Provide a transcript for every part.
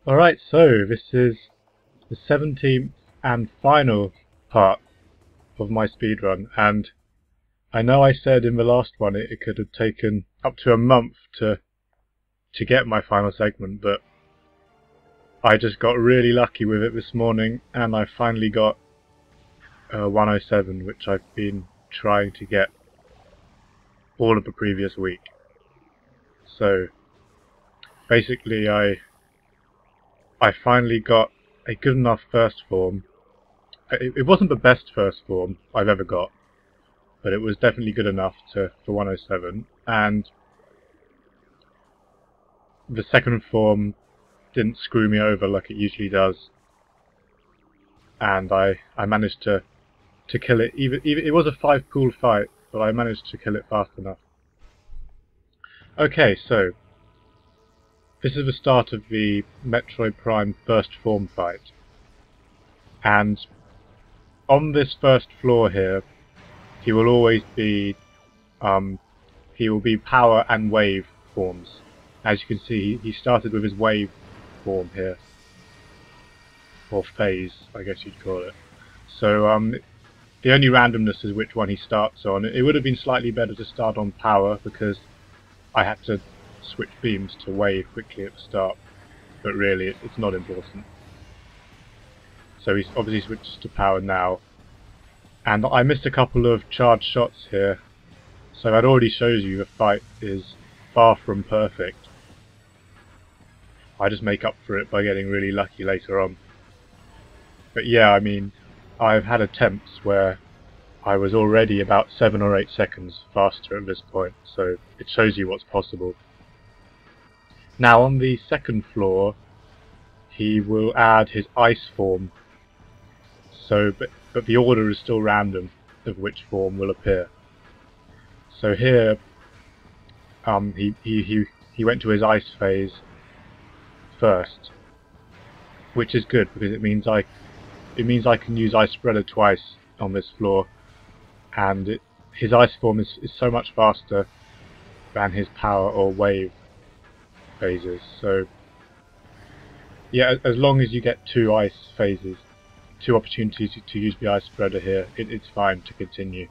Alright, so this is the 17th and final part of my speedrun, and I know I said in the last one it could have taken up to a month to get my final segment, but I just got really lucky with it this morning and I finally got 107, which I've been trying to get all of the previous week. So basically I finally got a good enough first form. It wasn't the best first form I've ever got, but it was definitely good enough for 107, and the second form didn't screw me over like it usually does, and I managed to kill it. Even it was a 5-pool fight, but I managed to kill it fast enough. Okay, so this is the start of the Metroid Prime first form fight, and on this first floor here, he will always be power and wave forms. As you can see, he started with his wave form here, or phase, I guess you'd call it. So the only randomness is which one he starts on. It would have been slightly better to start on power, because I had to switch beams to wave quickly at the start, but really it's not important. So he's obviously switched to power now, and I missed a couple of charged shots here, so that already shows you the fight is far from perfect. I just make up for it by getting really lucky later on. But yeah, I mean, I've had attempts where I was already about 7 or 8 seconds faster at this point, so it shows you what's possible. Now on the second floor, he will add his ice form, so but the order is still random of which form will appear. So here, he went to his ice phase first, which is good because it means I can use Ice Spreader twice on this floor, and his ice form is so much faster than his power or wave phases. So yeah, as long as you get 2 ice phases, 2 opportunities to use the Ice Spreader here, it's fine to continue.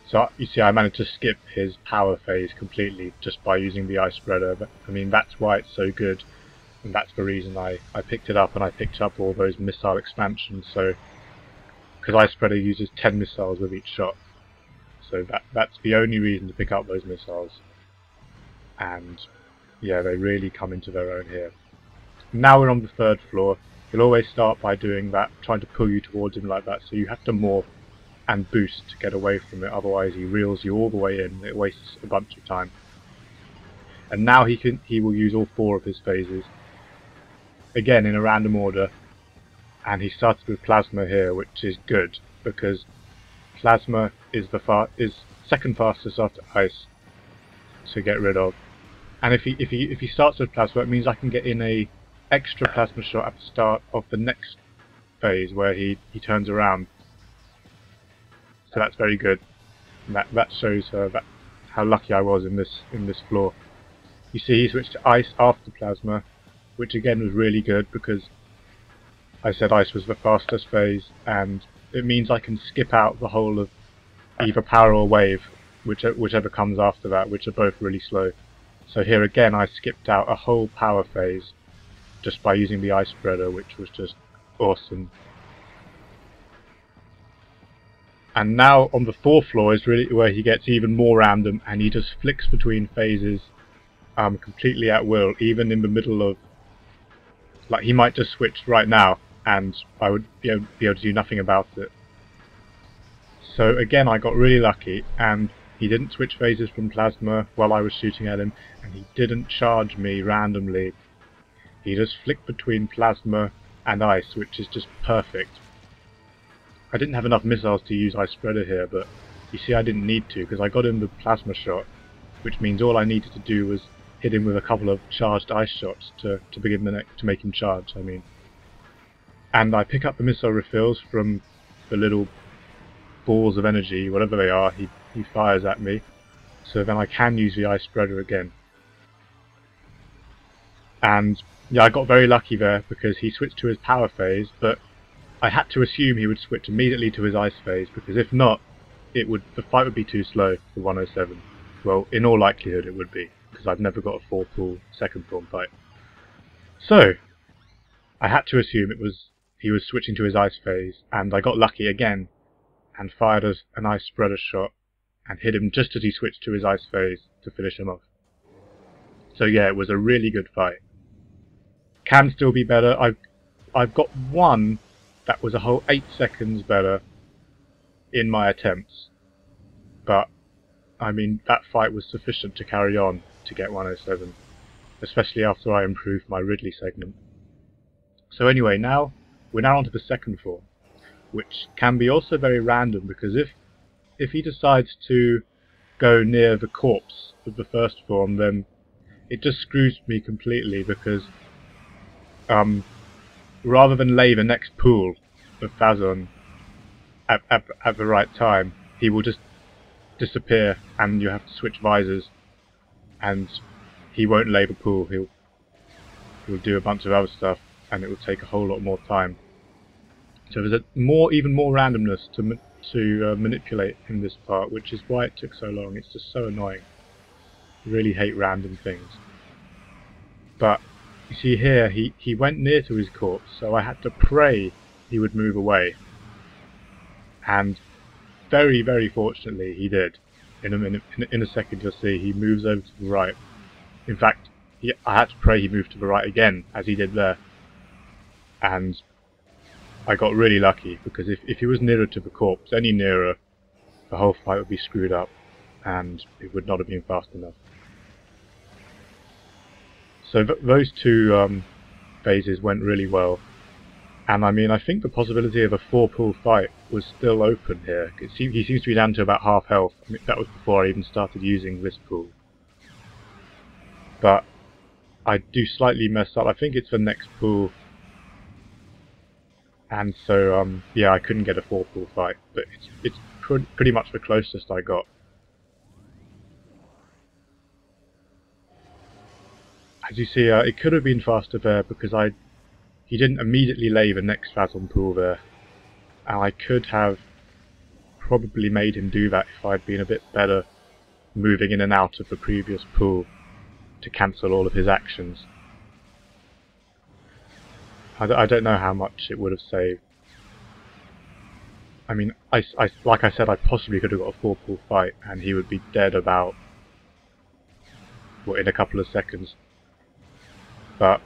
So you see, I managed to skip his power phase completely just by using the Ice Spreader. But, I mean, that's why it's so good, and that's the reason I picked it up, and I picked up all those missile expansions. So, because Ice Spreader uses 10 missiles with each shot, so that's the only reason to pick up those missiles. And yeah, they really come into their own here. Now we're on the third floor. He'll always start by doing that, trying to pull you towards him like that, so you have to morph and boost to get away from it, otherwise he reels you all the way in. It wastes a bunch of time. And now he will use all 4 of his phases, again in a random order, and he started with Plasma here, which is good, because Plasma is second fastest after Ice to get rid of. And if he starts with Plasma, it means I can get in a extra Plasma shot at the start of the next phase where he turns around. So that's very good. And that shows how lucky I was in this floor. You see, he switched to Ice after Plasma, which again was really good because I said Ice was the fastest phase, and it means I can skip out the whole of either power or wave, whichever comes after that, which are both really slow. So here again I skipped out a whole power phase just by using the Ice Spreader, which was just awesome. And now on the 4th floor is really where he gets even more random, and he just flicks between phases completely at will, even in the middle of, like, he might just switch right now and I would be able to do nothing about it. So again, I got really lucky, and he didn't switch phases from Plasma while I was shooting at him, and he didn't charge me randomly. He just flicked between Plasma and Ice, which is just perfect. I didn't have enough missiles to use Ice Spreader here, but you see I didn't need to, because I got him the Plasma shot, which means all I needed to do was hit him with a couple of charged ice shots to make him charge, I mean. And I pick up the missile refills from the little balls of energy, whatever they are, he fires at me, so then I can use the Ice Spreader again. And yeah, I got very lucky there because he switched to his power phase, but I had to assume he would switch immediately to his ice phase, because if not, the fight would be too slow for 107. Well, in all likelihood it would be, because I've never got a 4-pool second form fight. So, I had to assume he was switching to his ice phase, and I got lucky again, and fired an ice spreader shot, and hit him just as he switched to his ice phase to finish him off. So yeah, it was a really good fight. Can still be better. I've got one that was a whole 8 seconds better in my attempts, but I mean that fight was sufficient to carry on to get 107, especially after I improved my Ridley segment. So anyway, we're now onto the second form, which can be also very random, because if he decides to go near the corpse of the first form, then it just screws me completely, because rather than lay the next pool of Phazon at the right time, he will just disappear and you have to switch visors, and he won't lay the pool. He'll do a bunch of other stuff, and it will take a whole lot more time. So there's even more randomness to manipulate in this part, which is why it took so long. It's just so annoying. I really hate random things. But you see here, he went near to his corpse, so I had to pray he would move away. And very, very fortunately he did. In a second you'll see he moves over to the right. In fact, I had to pray he moved to the right again, as he did there. And I got really lucky, because if he was nearer to the corpse, any nearer, the whole fight would be screwed up, and it would not have been fast enough. So those two phases went really well, and I mean, I think the possibility of a 4-pool fight was still open here. He seems to be down to about half health. I mean, that was before I even started using this pool. But I do slightly mess up. I think it's the next pool, and so yeah, I couldn't get a 4-pool fight, but it's pretty much the closest I got. As you see, it could have been faster there, because he didn't immediately lay the next Phazon pool there, and I could have probably made him do that if I'd been a bit better moving in and out of the previous pool to cancel all of his actions. I don't know how much it would have saved. I mean, like I said, I possibly could have got a 4-pool fight, and he would be dead about, well, in a couple of seconds. But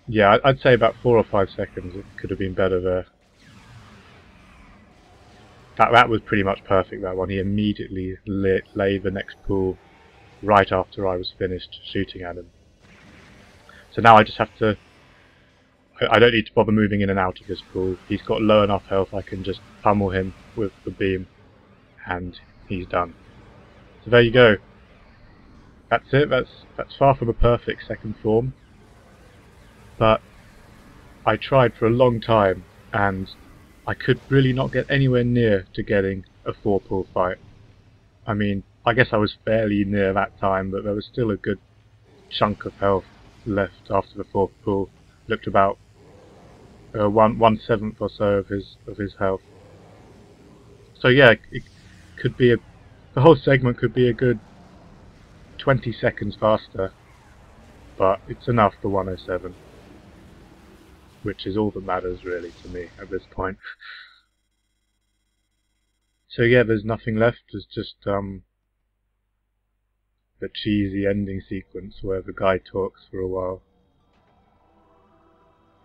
yeah, I'd say about 4 or 5 seconds it could have been better there. That was pretty much perfect, that one. He immediately laid the next pool right after I was finished shooting at him. So now I just have to... I don't need to bother moving in and out of this pool. He's got low enough health, I can just pummel him with the beam, and he's done. So there you go. That's it. That's far from a perfect second form, but I tried for a long time, and I could really not get anywhere near to getting a 4-pool fight. I mean, I guess I was fairly near that time, but there was still a good chunk of health left after the 4th pool. Looked about 1/7 or so of his health. So yeah, it could be the whole segment could be a good 20 seconds faster, but it's enough for 107, which is all that matters really to me at this point. So yeah, there's nothing left. There's just the cheesy ending sequence where the guy talks for a while,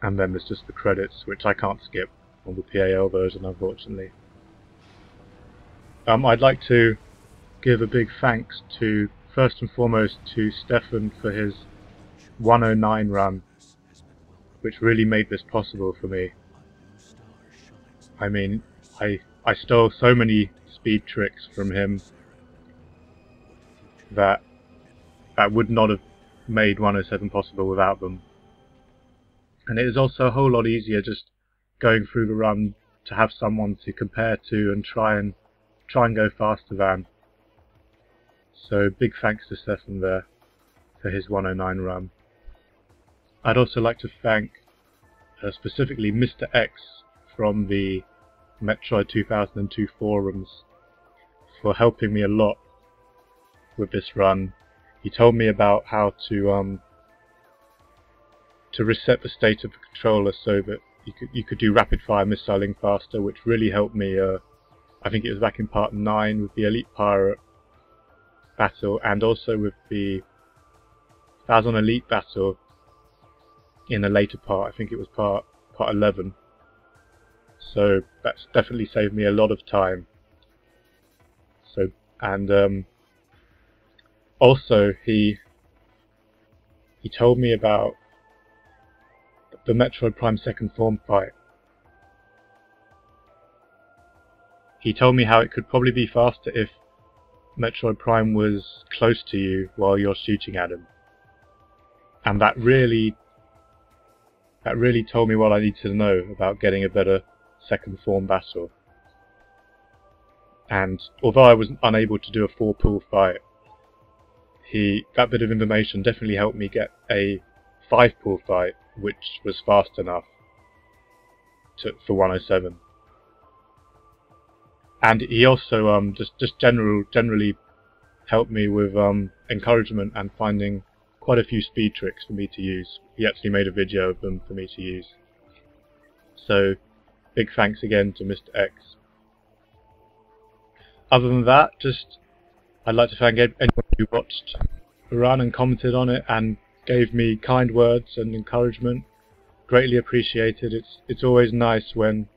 and then there's just the credits, which I can't skip on the PAL version, unfortunately. I'd like to give a big thanks to, first and foremost, to Stefan for his 109 run, which really made this possible for me. I mean, I stole so many speed tricks from him that would not have made 107 possible without them. And it is also a whole lot easier just going through the run to have someone to compare to and try and go faster than. So big thanks to Stefan there for his 109 run. I'd also like to thank specifically Mr. X from the Metroid 2002 forums for helping me a lot with this run. He told me about how to reset the state of the controller so that you could do rapid fire missiling faster, which really helped me. I think it was back in part 9 with the Elite Pirate battle, and also with the Phazon Elite battle in a later part. I think it was part 11. So that's definitely saved me a lot of time. So, and also he told me about the Metroid Prime second form fight. He told me how it could probably be faster if Metroid Prime was close to you while you're shooting at him. And that really told me what I need to know about getting a better second form battle. And although I was unable to do a 4-pool fight, that bit of information definitely helped me get a 5-pool fight, which was fast enough for 107. And he also just generally helped me with encouragement and finding quite a few speed tricks for me to use. He actually made a video of them for me to use. So big thanks again to Mr. X. Other than that, I'd like to thank anyone who watched the run and commented on it and gave me kind words and encouragement. Greatly appreciated. It's always nice when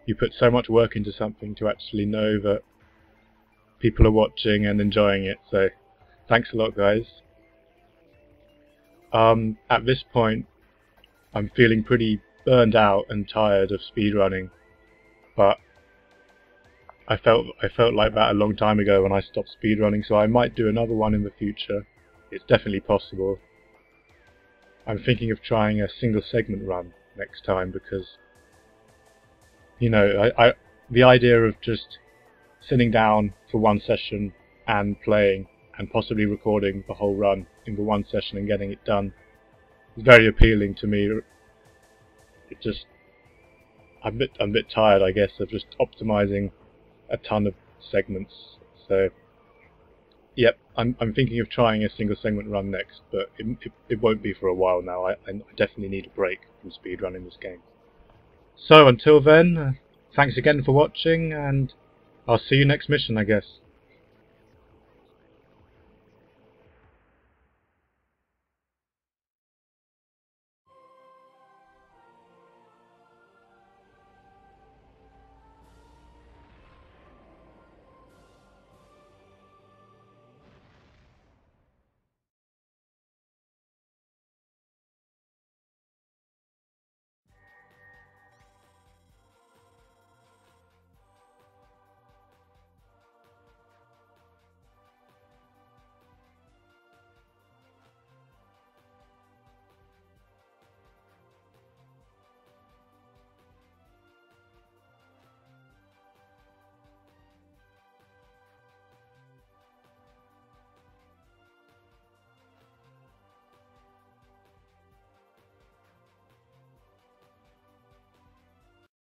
you put so much work into something to actually know that people are watching and enjoying it. So thanks a lot, guys. At this point, I'm feeling pretty burned out and tired of speedrunning, but I felt like that a long time ago when I stopped speedrunning, so I might do another one in the future. It's definitely possible. I'm thinking of trying a single segment run next time because, you know, the idea of just sitting down for one session and playing and possibly recording the whole run in the one session and getting it done is very appealing to me. I'm a bit tired, I guess, of just optimizing a ton of segments. So yep, I'm thinking of trying a single segment run next, but it won't be for a while now. I definitely need a break from speedrunning this game. So until then, thanks again for watching, and I'll see you next mission, I guess.